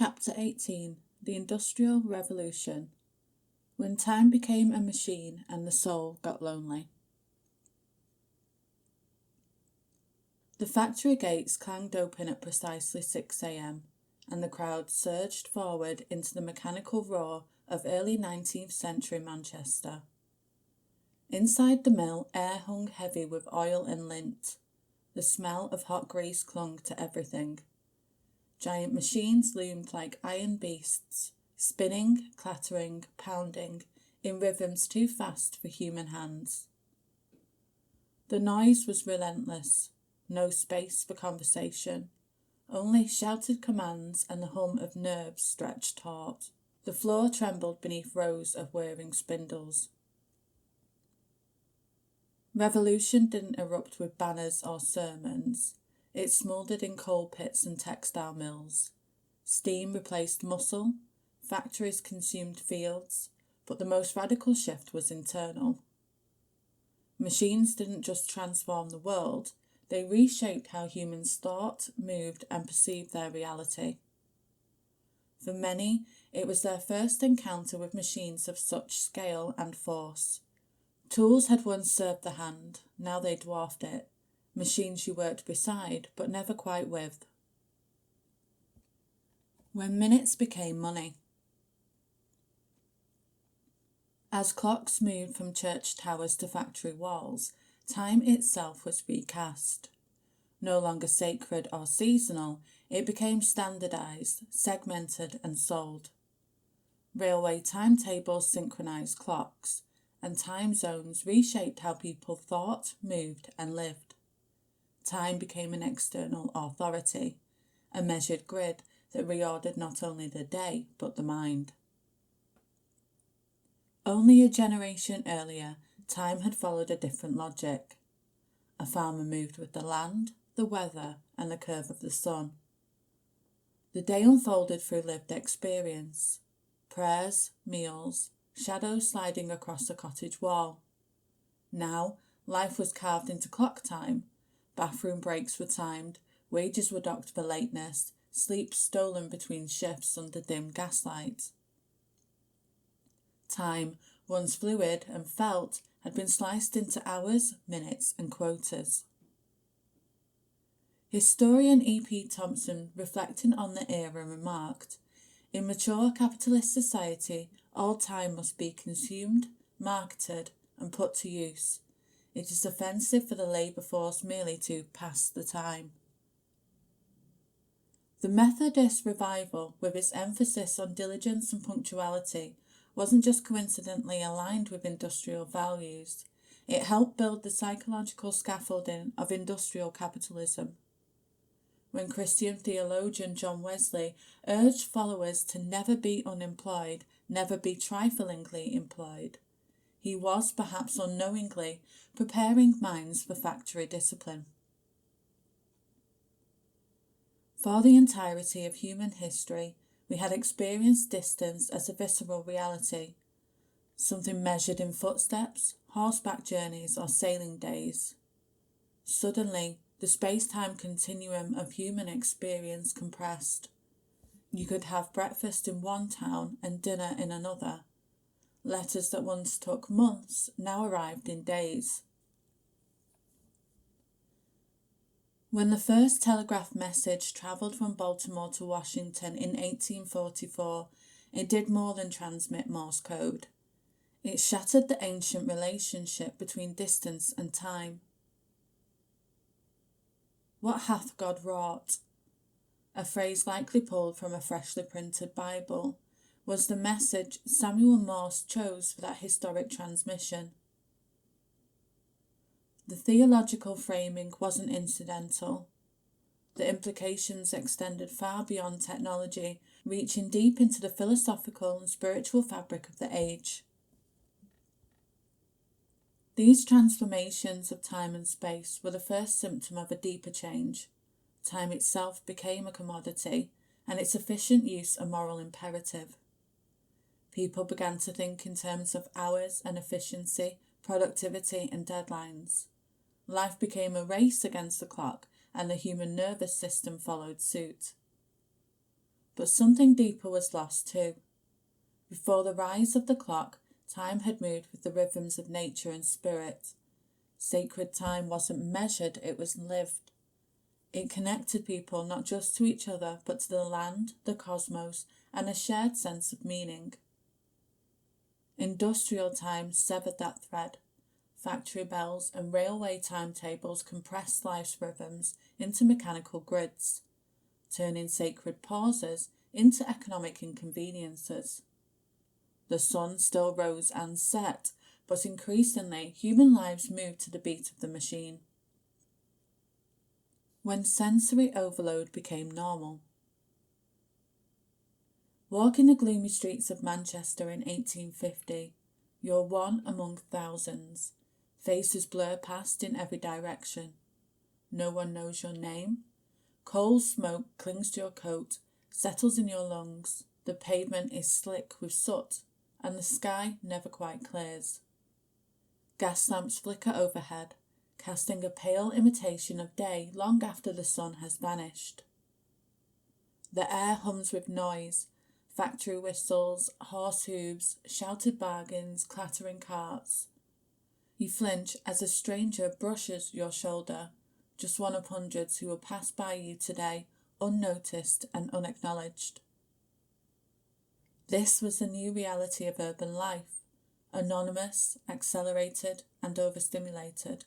Chapter 18 The Industrial Revolution. When time became a machine and the soul got lonely. The factory gates clanged open at precisely 6 a.m, and the crowd surged forward into the mechanical roar of early 19th century Manchester. Inside the mill, air hung heavy with oil and lint. The smell of hot grease clung to everything. Giant machines loomed like iron beasts, spinning, clattering, pounding, in rhythms too fast for human hands. The noise was relentless, no space for conversation, only shouted commands and the hum of nerves stretched taut. The floor trembled beneath rows of whirring spindles. Revolution didn't erupt with banners or sermons. It smouldered in coal pits and textile mills. Steam replaced muscle, factories consumed fields, but the most radical shift was internal. Machines didn't just transform the world, they reshaped how humans thought, moved, and perceived their reality. For many, it was their first encounter with machines of such scale and force. Tools had once served the hand, now they dwarfed it. Machines you worked beside, but never quite with. When minutes became money. As clocks moved from church towers to factory walls, time itself was recast. No longer sacred or seasonal, it became standardized, segmented and sold. Railway timetables synchronized clocks, and time zones reshaped how people thought, moved and lived. Time became an external authority, a measured grid that reordered not only the day but the mind. Only a generation earlier, time had followed a different logic. A farmer moved with the land, the weather, and the curve of the sun. The day unfolded through lived experience, prayers, meals, shadows sliding across the cottage wall. Now, life was carved into clock time. Bathroom breaks were timed, wages were docked for lateness, sleep stolen between shifts under dim gaslight. Time, once fluid and felt, had been sliced into hours, minutes and quotas. Historian E.P. Thompson, reflecting on the era, remarked, "In mature capitalist society, all time must be consumed, marketed and put to use. It is offensive for the labour force merely to pass the time." The Methodist revival, with its emphasis on diligence and punctuality, wasn't just coincidentally aligned with industrial values. It helped build the psychological scaffolding of industrial capitalism. When Christian theologian John Wesley urged followers to never be unemployed, never be triflingly employed, he was, perhaps unknowingly, preparing minds for factory discipline. For the entirety of human history, we had experienced distance as a visceral reality, something measured in footsteps, horseback journeys, or sailing days. Suddenly, the space-time continuum of human experience compressed. You could have breakfast in one town and dinner in another. Letters that once took months now arrived in days. When the first telegraph message travelled from Baltimore to Washington in 1844, it did more than transmit Morse code. It shattered the ancient relationship between distance and time. "What hath God wrought?" a phrase likely pulled from a freshly printed Bible, was the message Samuel Morse chose for that historic transmission. The theological framing wasn't incidental. The implications extended far beyond technology, reaching deep into the philosophical and spiritual fabric of the age. These transformations of time and space were the first symptom of a deeper change. Time itself became a commodity, and its efficient use a moral imperative. People began to think in terms of hours and efficiency, productivity and deadlines. Life became a race against the clock, and the human nervous system followed suit. but something deeper was lost too. Before the rise of the clock, time had moved with the rhythms of nature and spirit. Sacred time wasn't measured, it was lived. It connected people not just to each other, but to the land, the cosmos, and a shared sense of meaning. Industrial time severed that thread. Factory bells and railway timetables compressed life's rhythms into mechanical grids, turning sacred pauses into economic inconveniences. The sun still rose and set, but increasingly human lives moved to the beat of the machine. When sensory overload became normal. Walking the gloomy streets of Manchester in 1850, you're one among thousands. Faces blur past in every direction. No one knows your name. Coal smoke clings to your coat, settles in your lungs. The pavement is slick with soot, and the sky never quite clears. Gas lamps flicker overhead, casting a pale imitation of day long after the sun has vanished. The air hums with noise, factory whistles, horse hooves, shouted bargains, clattering carts. You flinch as a stranger brushes your shoulder, just one of hundreds who will pass by you today, unnoticed and unacknowledged. This was the new reality of urban life, anonymous, accelerated, and overstimulated.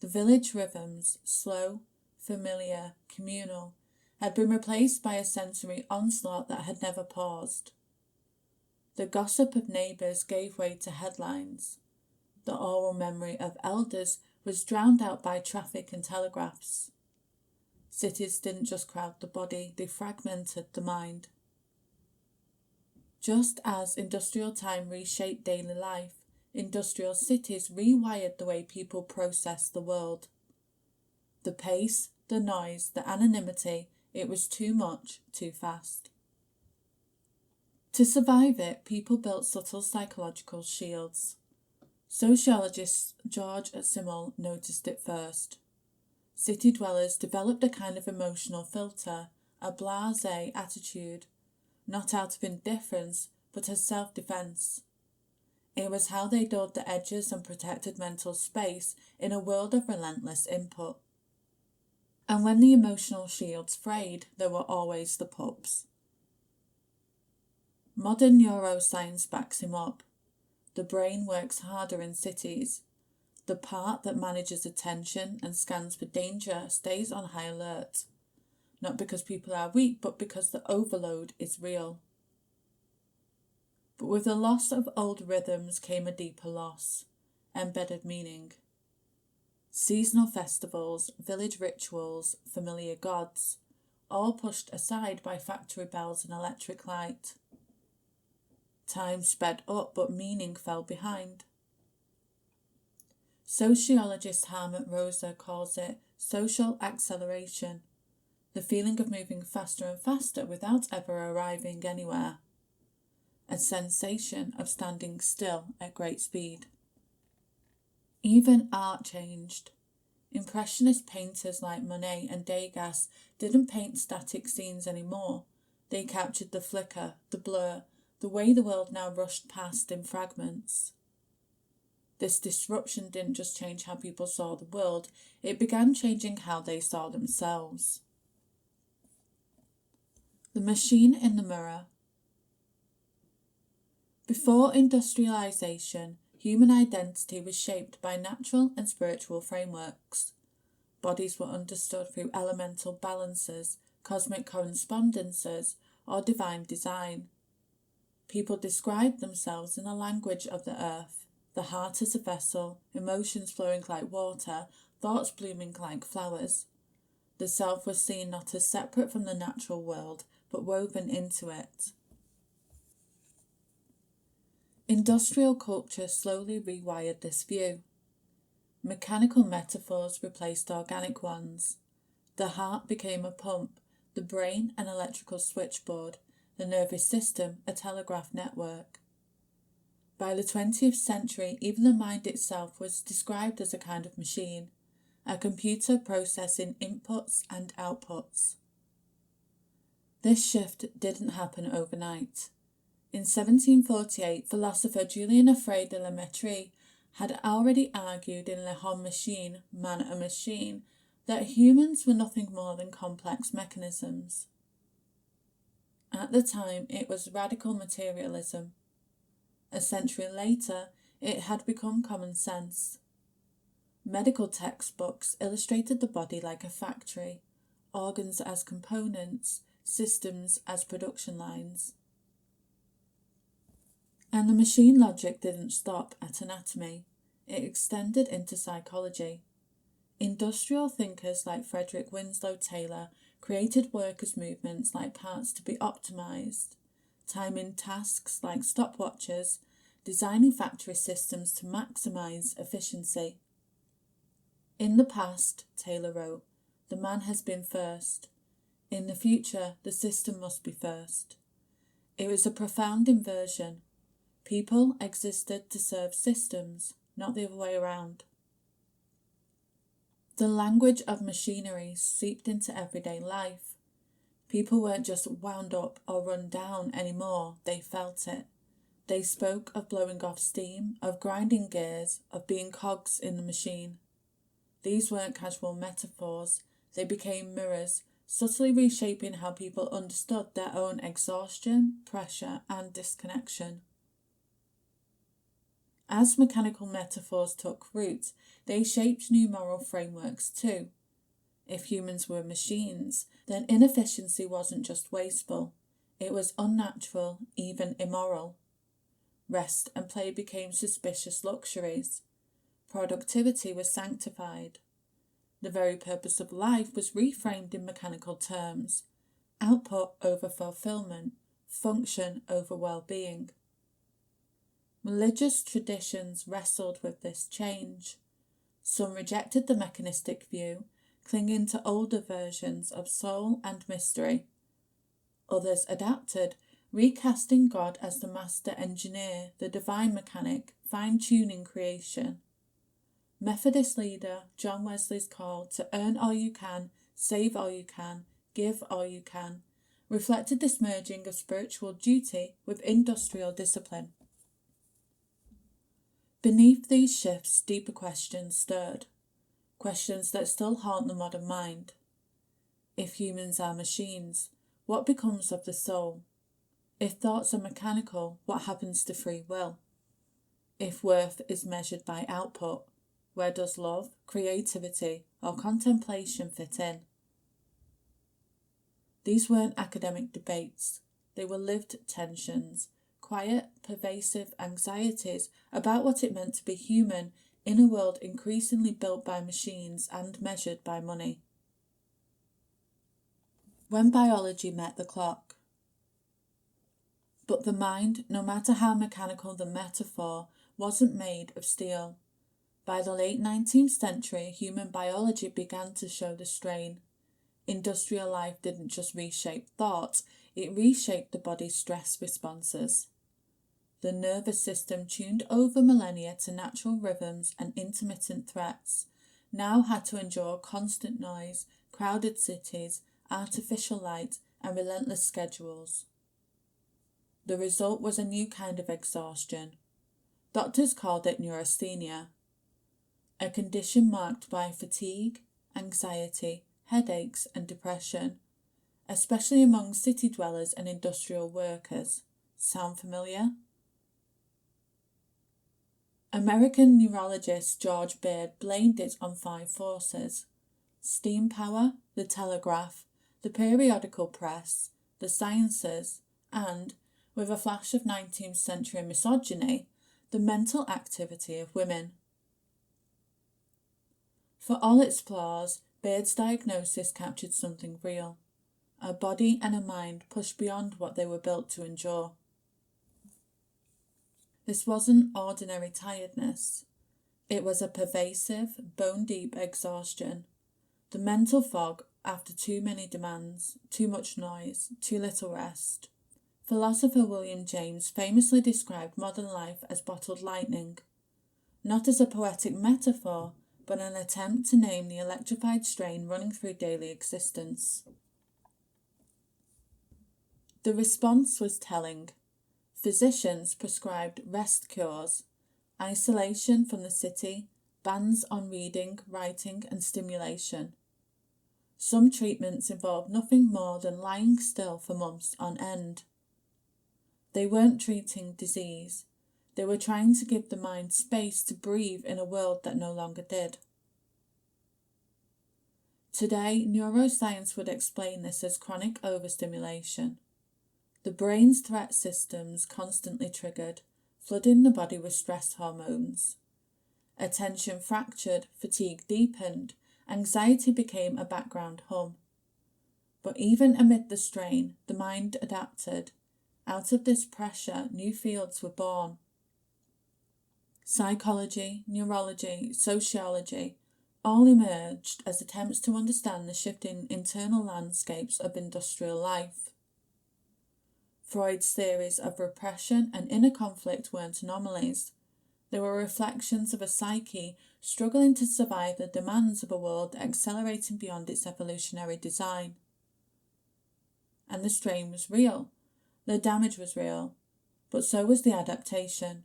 The village rhythms, slow, familiar, communal, had been replaced by a sensory onslaught that had never paused. The gossip of neighbours gave way to headlines. The oral memory of elders was drowned out by traffic and telegraphs. Cities didn't just crowd the body, they fragmented the mind. Just as industrial time reshaped daily life, industrial cities rewired the way people processed the world. The pace, the noise, the anonymity, it was too much, too fast. To survive it, people built subtle psychological shields. Sociologist George Simmel noticed it first. City dwellers developed a kind of emotional filter, a blasé attitude, not out of indifference, but as self-defense. It was how they dulled the edges and protected mental space in a world of relentless input. And when the emotional shields frayed, there were always the pubs. Modern neuroscience backs him up. The brain works harder in cities. The part that manages attention and scans for danger stays on high alert. Not because people are weak, but because the overload is real. But with the loss of old rhythms came a deeper loss, embedded meaning. Seasonal festivals, village rituals, familiar gods, all pushed aside by factory bells and electric light. Time sped up, but meaning fell behind. Sociologist Harmut Rosa calls it social acceleration, the feeling of moving faster and faster without ever arriving anywhere, a sensation of standing still at great speed. Even art changed. Impressionist painters like Monet and Degas didn't paint static scenes anymore. They captured the flicker, the blur, the way the world now rushed past in fragments. This disruption didn't just change how people saw the world, it began changing how they saw themselves. The machine in the mirror. Before industrialization, human identity was shaped by natural and spiritual frameworks. Bodies were understood through elemental balances, cosmic correspondences, or divine design. People described themselves in the language of the earth, the heart as a vessel, emotions flowing like water, thoughts blooming like flowers. The self was seen not as separate from the natural world, but woven into it. Industrial culture slowly rewired this view. Mechanical metaphors replaced organic ones. The heart became a pump, the brain an electrical switchboard, the nervous system a telegraph network. By the 20th century, even the mind itself was described as a kind of machine, a computer processing inputs and outputs. This shift didn't happen overnight. In 1748, philosopher Julien Offray de la Mettrie had already argued in Le Homme Machine, Man a Machine, that humans were nothing more than complex mechanisms. At the time, it was radical materialism. A century later, it had become common sense. Medical textbooks illustrated the body like a factory, organs as components, systems as production lines. And the machine logic didn't stop at anatomy. It extended into psychology. Industrial thinkers like Frederick Winslow Taylor created workers' movements like parts to be optimized, timing tasks like stopwatches, designing factory systems to maximize efficiency. In the past, Taylor wrote, the man has been first. In the future, the system must be first. It was a profound inversion. People existed to serve systems, not the other way around. The language of machinery seeped into everyday life. People weren't just wound up or run down anymore, they felt it. They spoke of blowing off steam, of grinding gears, of being cogs in the machine. These weren't casual metaphors, they became mirrors, subtly reshaping how people understood their own exhaustion, pressure, and disconnection. As mechanical metaphors took root, they shaped new moral frameworks too. If humans were machines, then inefficiency wasn't just wasteful, it was unnatural, even immoral. Rest and play became suspicious luxuries. Productivity was sanctified. The very purpose of life was reframed in mechanical terms: output over fulfillment, function over well-being. Religious traditions wrestled with this change. Some rejected the mechanistic view, clinging to older versions of soul and mystery. Others adapted, recasting God as the master engineer, the divine mechanic, fine-tuning creation. Methodist leader John Wesley's call to earn all you can, save all you can, give all you can, reflected this merging of spiritual duty with industrial discipline. Beneath these shifts, deeper questions stirred, questions that still haunt the modern mind. If humans are machines, what becomes of the soul? If thoughts are mechanical, what happens to free will? If worth is measured by output, where does love, creativity, or contemplation fit in? These weren't academic debates, they were lived tensions, quiet, pervasive anxieties about what it meant to be human in a world increasingly built by machines and measured by money. When biology met the clock. But the mind, no matter how mechanical the metaphor, wasn't made of steel. By the late 19th century, human biology began to show the strain. Industrial life didn't just reshape thought, it reshaped the body's stress responses. The nervous system, tuned over millennia to natural rhythms and intermittent threats, now had to endure constant noise, crowded cities, artificial light, and relentless schedules. The result was a new kind of exhaustion. Doctors called it neurasthenia, a condition marked by fatigue, anxiety, headaches, and depression, especially among city dwellers and industrial workers. Sound familiar? American neurologist George Beard blamed it on 5 forces: steam power, the telegraph, the periodical press, the sciences, and, with a flash of 19th century misogyny, the mental activity of women. For all its flaws, Beard's diagnosis captured something real: a body and a mind pushed beyond what they were built to endure. This wasn't ordinary tiredness. It was a pervasive, bone-deep exhaustion. The mental fog after too many demands, too much noise, too little rest. Philosopher William James famously described modern life as bottled lightning, not as a poetic metaphor, but an attempt to name the electrified strain running through daily existence. The response was telling. Physicians prescribed rest cures, isolation from the city, bans on reading, writing, and stimulation. Some treatments involved nothing more than lying still for months on end. They weren't treating disease. They were trying to give the mind space to breathe in a world that no longer did. Today, neuroscience would explain this as chronic overstimulation. The brain's threat systems constantly triggered, flooding the body with stress hormones. Attention fractured, fatigue deepened, anxiety became a background hum. But even amid the strain, the mind adapted. Out of this pressure, new fields were born. Psychology, neurology, sociology all emerged as attempts to understand the shifting internal landscapes of industrial life. Freud's theories of repression and inner conflict weren't anomalies. They were reflections of a psyche struggling to survive the demands of a world accelerating beyond its evolutionary design. And the strain was real. The damage was real. But so was the adaptation.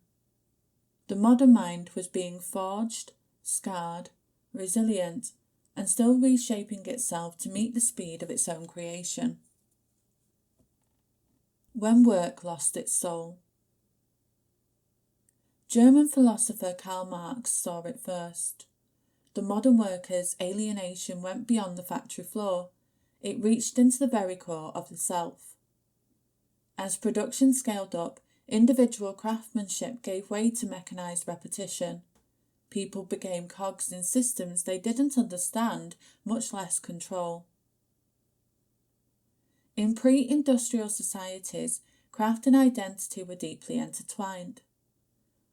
The modern mind was being forged, scarred, resilient, and still reshaping itself to meet the speed of its own creation. When work lost its soul. German philosopher Karl Marx saw it first. The modern worker's alienation went beyond the factory floor. It reached into the very core of the self. As production scaled up, individual craftsmanship gave way to mechanized repetition. People became cogs in systems they didn't understand, much less control. In pre-industrial societies, craft and identity were deeply intertwined.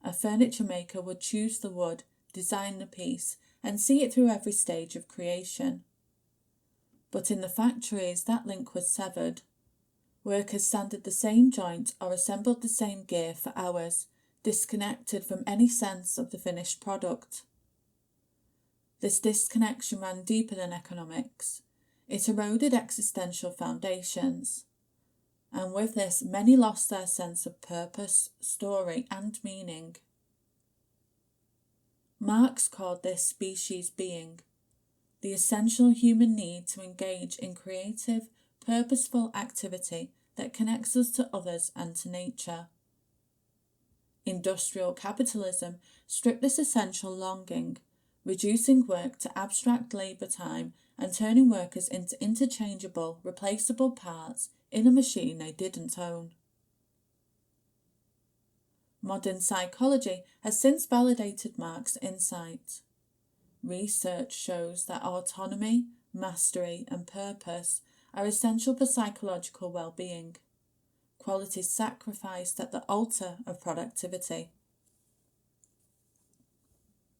A furniture maker would choose the wood, design the piece, and see it through every stage of creation. But in the factories, that link was severed. Workers sanded the same joint or assembled the same gear for hours, disconnected from any sense of the finished product. This disconnection ran deeper than economics. It eroded existential foundations. And with this, many lost their sense of purpose, story, and meaning. Marx called this species being, the essential human need to engage in creative, purposeful activity that connects us to others and to nature. Industrial capitalism stripped this essential longing, reducing work to abstract labour time and turning workers into interchangeable, replaceable parts in a machine they didn't own. Modern psychology has since validated Marx's insight. Research shows that autonomy, mastery, and purpose are essential for psychological well-being, qualities sacrificed at the altar of productivity.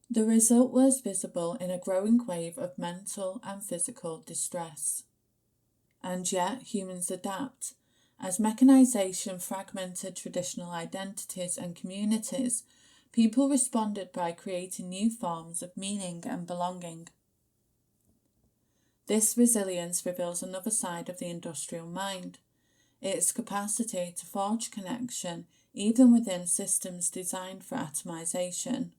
The result was visible in a growing wave of mental and physical distress. And yet humans adapt. As mechanization fragmented traditional identities and communities, people responded by creating new forms of meaning and belonging. This resilience reveals another side of the industrial mind, its capacity to forge connection even within systems designed for atomization.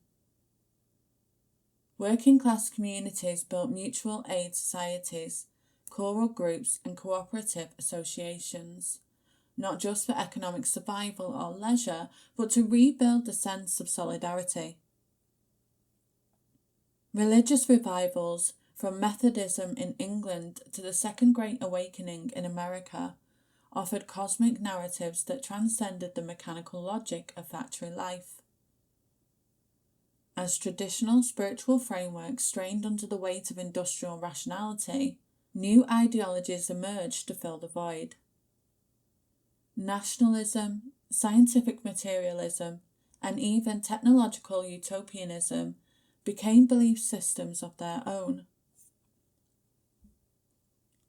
Working class communities built mutual aid societies, choral groups and cooperative associations, not just for economic survival or leisure, but to rebuild the sense of solidarity. Religious revivals, from Methodism in England to the Second Great Awakening in America, offered cosmic narratives that transcended the mechanical logic of factory life. As traditional spiritual frameworks strained under the weight of industrial rationality, new ideologies emerged to fill the void. Nationalism, scientific materialism, and even technological utopianism became belief systems of their own.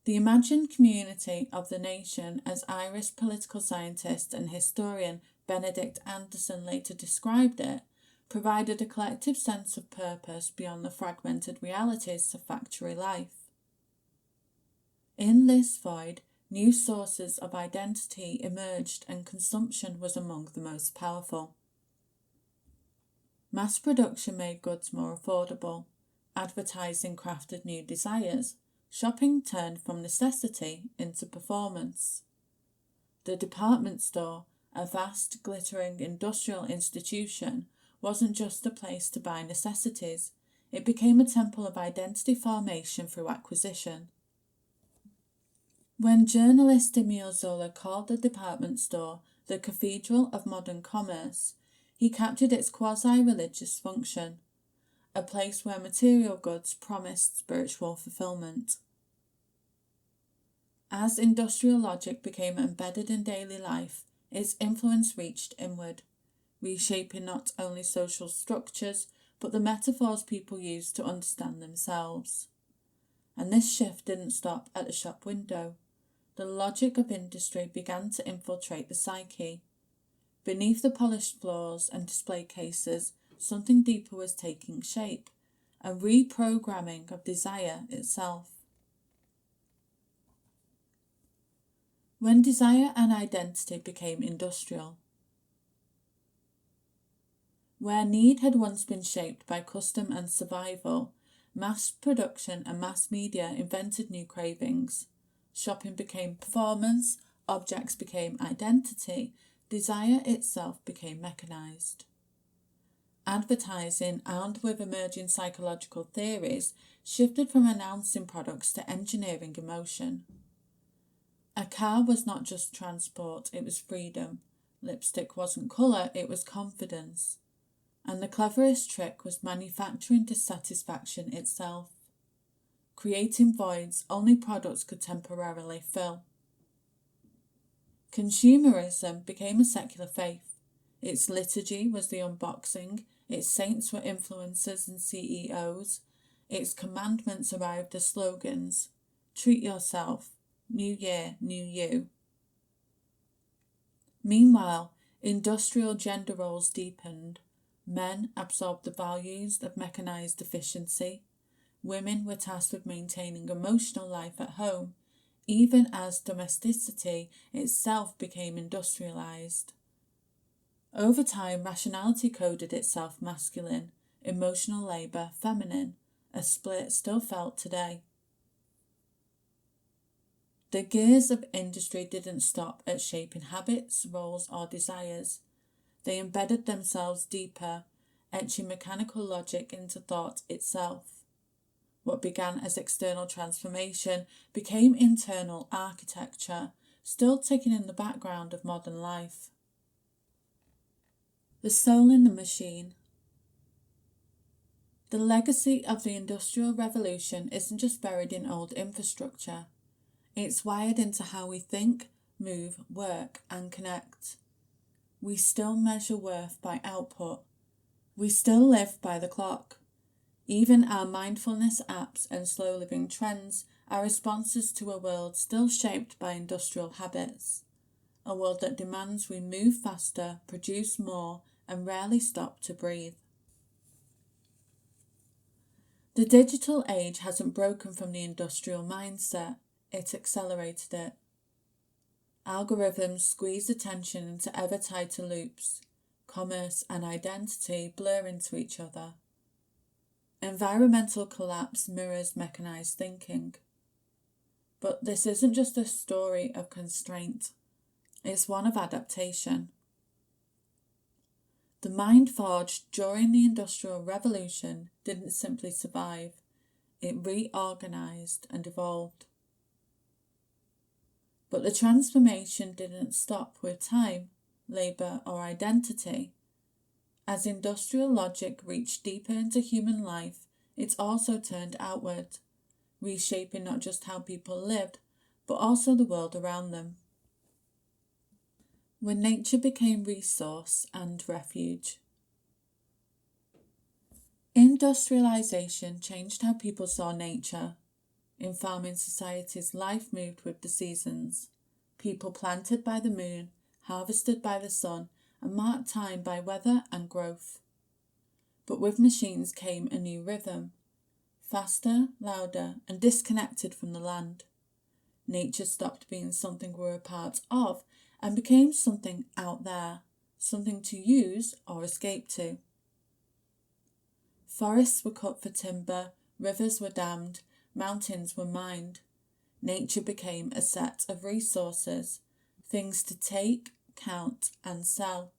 The imagined community of the nation, as Irish political scientist and historian Benedict Anderson later described it, provided a collective sense of purpose beyond the fragmented realities of factory life. In this void, New sources of identity emerged and consumption was among the most powerful. Mass production made goods more affordable. Advertising crafted new desires. Shopping turned from necessity into performance. The department store, a vast, glittering industrial institution, wasn't just a place to buy necessities. It became a temple of identity formation through acquisition. When journalist Emile Zola called the department store the cathedral of modern commerce, he captured its quasi-religious function, a place where material goods promised spiritual fulfillment. As industrial logic became embedded in daily life, its influence reached inward, reshaping not only social structures, but the metaphors people used to understand themselves. And this shift didn't stop at the shop window. The logic of industry began to infiltrate the psyche. Beneath the polished floors and display cases, something deeper was taking shape, a reprogramming of desire itself. When desire and identity became industrial. Where need had once been shaped by custom and survival, mass production and mass media invented new cravings. Shopping became performance, objects became identity, desire itself became mechanized. Advertising, armed with emerging psychological theories, shifted from announcing products to engineering emotion. A car was not just transport, it was freedom. Lipstick wasn't colour, it was confidence. And the cleverest trick was manufacturing dissatisfaction itself, creating voids only products could temporarily fill. Consumerism became a secular faith. Its liturgy was the unboxing, its saints were influencers and CEOs, its commandments arrived as slogans: treat yourself, new year, new you. Meanwhile, industrial gender roles deepened. Men absorbed the values of mechanized efficiency. Women were tasked with maintaining emotional life at home, even as domesticity itself became industrialized. Over time, rationality coded itself masculine, emotional labor feminine, a split still felt today. The gears of industry didn't stop at shaping habits, roles, or desires. They embedded themselves deeper, etching mechanical logic into thought itself. What began as external transformation became internal architecture, still ticking in the background of modern life. The soul in the machine. The legacy of the Industrial Revolution isn't just buried in old infrastructure. It's wired into how we think, move, work, and connect. We still measure worth by output. We still live by the clock. Even our mindfulness apps and slow living trends are responses to a world still shaped by industrial habits, a world that demands we move faster, produce more, and rarely stop to breathe. The digital age hasn't broken from the industrial mindset, it accelerated it. Algorithms squeeze attention into ever tighter loops. Commerce and identity blur into each other. Environmental collapse mirrors mechanized thinking. But this isn't just a story of constraint, it's one of adaptation. The mind forged during the Industrial Revolution didn't simply survive, it reorganized and evolved. But the transformation didn't stop with time, labour, or identity. As industrial logic reached deeper into human life, it also turned outward, reshaping not just how people lived, but also the world around them. When nature became resource and refuge. Industrialization changed how people saw nature. In farming societies, life moved with the seasons. People planted by the moon, harvested by the sun, and marked time by weather and growth. But with machines came a new rhythm, faster, louder, and disconnected from the land. Nature stopped being something we were a part of and became something out there, something to use or escape to. Forests were cut for timber, rivers were dammed, mountains were mined. Nature became a set of resources, things to take, count, and sell.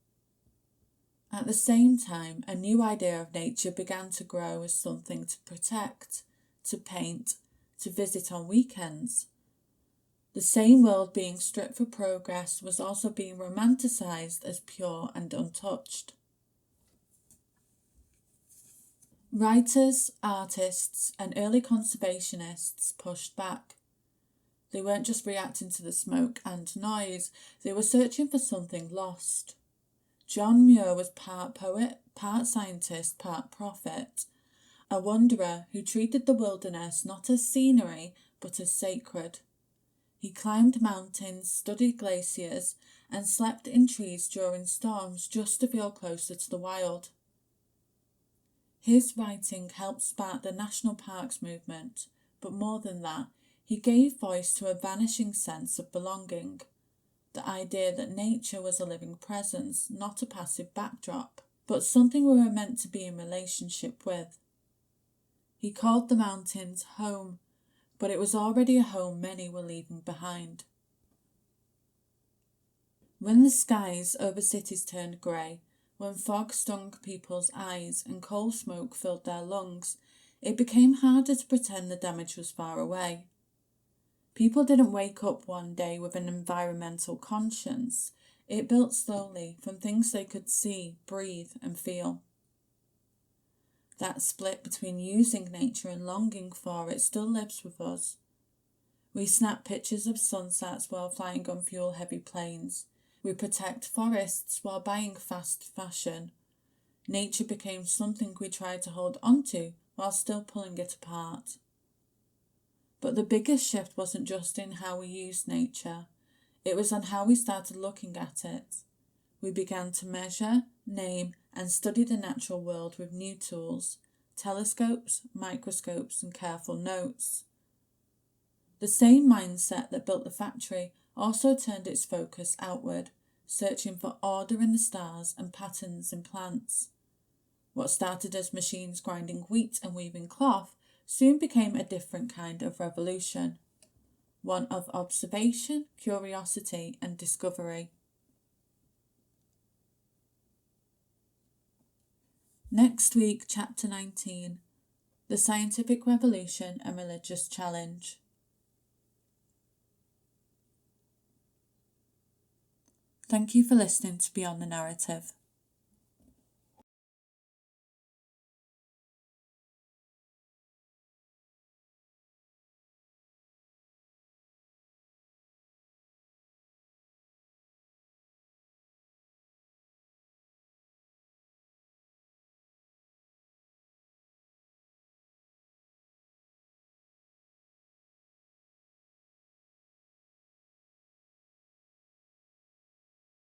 At the same time, a new idea of nature began to grow as something to protect, to paint, to visit on weekends. The same world being stripped for progress was also being romanticised as pure and untouched. Writers, artists, and early conservationists pushed back. They weren't just reacting to the smoke and noise, they were searching for something lost. John Muir was part poet, part scientist, part prophet, a wanderer who treated the wilderness not as scenery but as sacred. He climbed mountains, studied glaciers, and slept in trees during storms just to feel closer to the wild. His writing helped spark the national parks movement, but more than that, he gave voice to a vanishing sense of belonging. The idea that nature was a living presence, not a passive backdrop, but something we were meant to be in relationship with. He called the mountains home, but it was already a home many were leaving behind. When the skies over cities turned grey, when fog stung people's eyes and coal smoke filled their lungs, it became harder to pretend the damage was far away. People didn't wake up one day with an environmental conscience. It built slowly from things they could see, breathe, and feel. That split between using nature and longing for it still lives with us. We snap pictures of sunsets while flying on fuel-heavy planes. We protect forests while buying fast fashion. Nature became something we tried to hold onto while still pulling it apart. But the biggest shift wasn't just in how we used nature, it was on how we started looking at it. We began to measure, name, and study the natural world with new tools, telescopes, microscopes, and careful notes. The same mindset that built the factory also turned its focus outward, searching for order in the stars and patterns in plants. What started as machines grinding wheat and weaving cloth soon became a different kind of revolution, one of observation, curiosity, and discovery. Next week, Chapter 19, The Scientific Revolution and Religious Challenge. Thank you for listening to Beyond the Narrative.